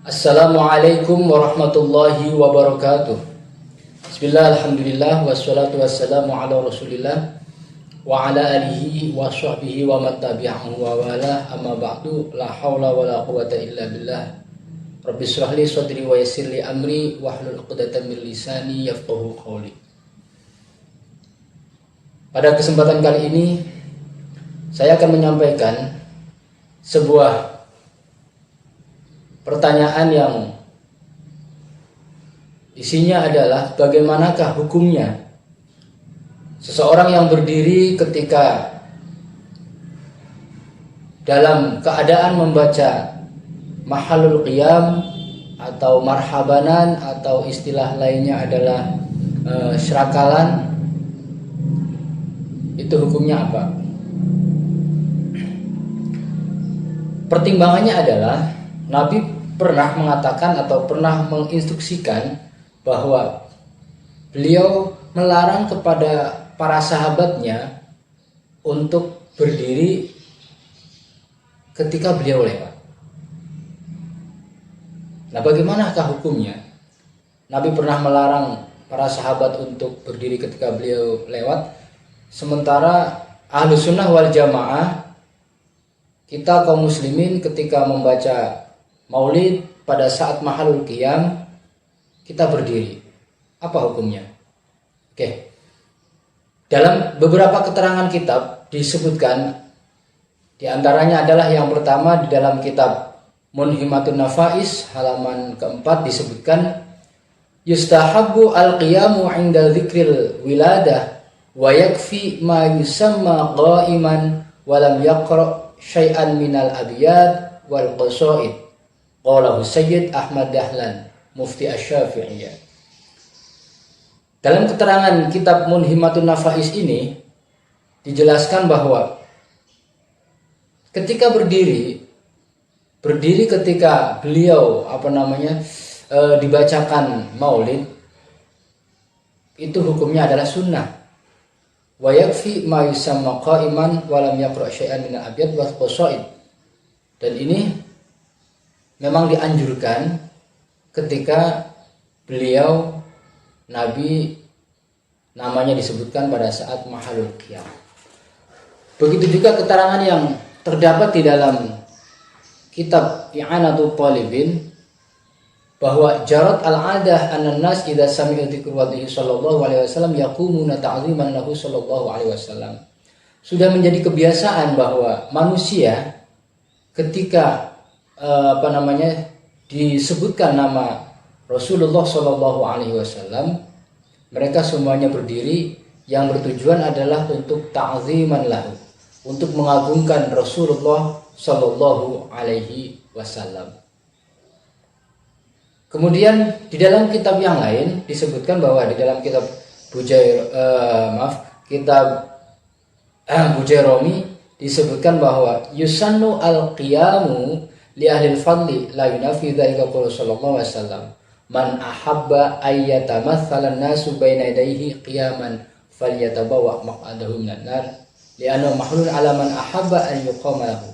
Assalamualaikum warahmatullahi wabarakatuh. Bismillah, alhamdulillah, wassalatu wassalamu ala rasulillah wa ala alihi wa sahbihi wa man tabi'ahu wa wala, amma ba'du. La hawla wa la quwata illa billah. Rabbi shrah li sadri wa yassir li amri wahlul 'uqdatam min lisani yafqahu qawli. Pada kesempatan kali ini saya akan menyampaikan sebuah pertanyaan yang isinya adalah bagaimanakah hukumnya seseorang yang berdiri ketika dalam keadaan membaca mahalul qiyam atau marhabanan atau istilah lainnya adalah syarakalan, itu hukumnya apa? Pertimbangannya adalah Nabi pernah mengatakan atau pernah menginstruksikan bahwa beliau melarang kepada para sahabatnya untuk berdiri ketika beliau lewat. Nah, bagaimanakah hukumnya? Nabi pernah melarang para sahabat untuk berdiri ketika beliau lewat, sementara Ahlus Sunnah wal Jamaah, kita kaum muslimin ketika membaca Maulid pada saat mahalul qiyam kita berdiri. Apa hukumnya? Oke. Dalam beberapa keterangan kitab disebutkan, di antaranya adalah yang pertama di dalam kitab Munhimatun Nafais halaman keempat disebutkan, yustahabbu al-qiyamu 'inda dzikril wiladah wa yakfi ma yusamma qa'iman wa lam yaqra syai'an minal abyad wal qasaid. Qalahu Sayyid Ahmad Dahlan, Mufti Asy-Syafi'iyah. Dalam keterangan kitab Munhimatun Nafais ini dijelaskan bahwa ketika berdiri ketika beliau dibacakan Maulid, itu hukumnya adalah sunnah. Wa yakfi ma yusamma qa'iman wa lam yaqra syai'an min al-abyad wal qasaid. Dan ini memang dianjurkan ketika beliau Nabi namanya disebutkan pada saat mahalul qiyam. Begitu juga keterangan yang terdapat di dalam kitab I'anatul Talibin bahwa jarat al-adah anna nas idza sami'u dzikrullah sallallahu alaihi wasallam yaqumuna ta'ziman lahu sallallahu alaihi wasallam. Sudah menjadi kebiasaan bahwa manusia ketika disebutkan nama Rasulullah sallallahu alaihi wasallam, mereka semuanya berdiri, yang bertujuan adalah untuk ta'ziman lahu, untuk mengagungkan Rasulullah sallallahu alaihi wasallam. Kemudian di dalam kitab yang lain disebutkan bahwa di dalam kitab Bujairami disebutkan bahwa yusannu al-qiyamu li ahli al-fadli la yunafi dzalika qul sallallahu alaihi wasallam man ahabba ayyatamathala an-nasu baina yadayhi qiyaman falyatabawa maq'adahu minan nar li'annahu mahlun 'ala man ahabba an yuqama lahu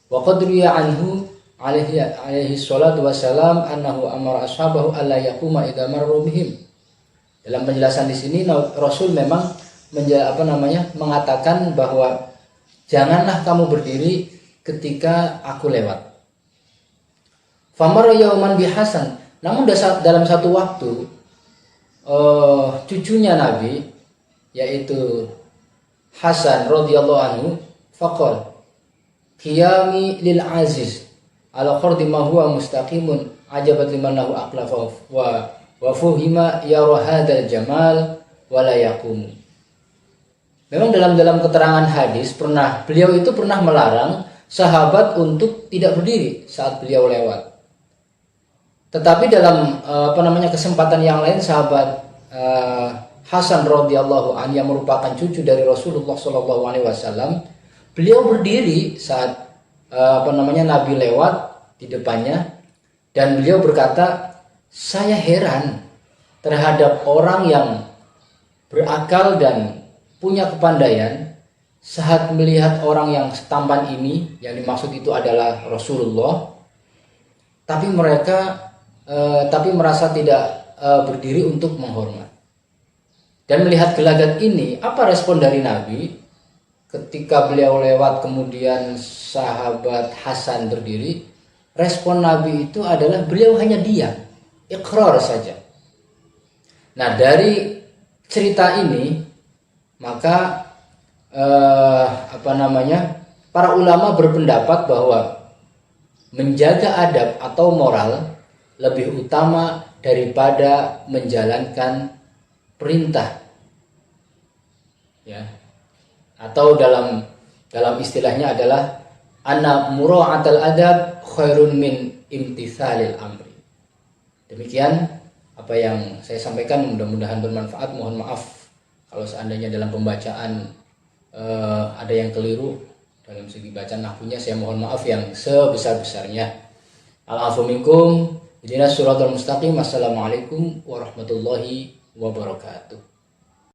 wa qad ruwiya anhu alaihi salatu wassalam annahu amara ashabahu alla yaquma idza marru bihim. Dalam penjelasan di sini Rasul memang mengatakan bahwa janganlah kamu berdiri ketika aku lewat. Famara yauman bihasan. Namun dalam satu waktu cucunya Nabi yaitu Hasan radhiyallahu anhu faqal qiyami lil aziz ala qardi ma huwa mustaqimun ajabat liman lahu aqlafa wa fuhima yara hadzal jamal wa la yaqum. Memang dalam keterangan hadis beliau itu pernah melarang sahabat untuk tidak berdiri saat beliau lewat. Tetapi dalam kesempatan yang lain, sahabat Hasan radhiyallahu anhu yang merupakan cucu dari Rasulullah sallallahu alaihi wasallam, beliau berdiri saat Nabi lewat di depannya, dan beliau berkata, saya heran terhadap orang yang berakal dan punya kepandaian saat melihat orang yang setampan ini, yang dimaksud itu adalah Rasulullah, tapi merasa tidak berdiri untuk menghormat. Dan melihat gelagat ini, apa respon dari Nabi ketika beliau lewat kemudian sahabat Hasan berdiri? Respon Nabi itu adalah beliau hanya diam, iqrar saja. Nah, dari cerita ini maka para ulama berpendapat bahwa menjaga adab atau moral lebih utama daripada menjalankan perintah, ya, atau dalam istilahnya adalah anna mura'atal adab khairun min imtithalil amri. Demikian apa yang saya sampaikan, mudah-mudahan bermanfaat. Mohon maaf kalau seandainya dalam pembacaan ada yang keliru dalam segi bacaan nahwunya, saya mohon maaf yang sebesar-besarnya. Al-'afwu minkum. Ihdinas siratal mustaqim. Assalamualaikum warahmatullahi wabarakatuh.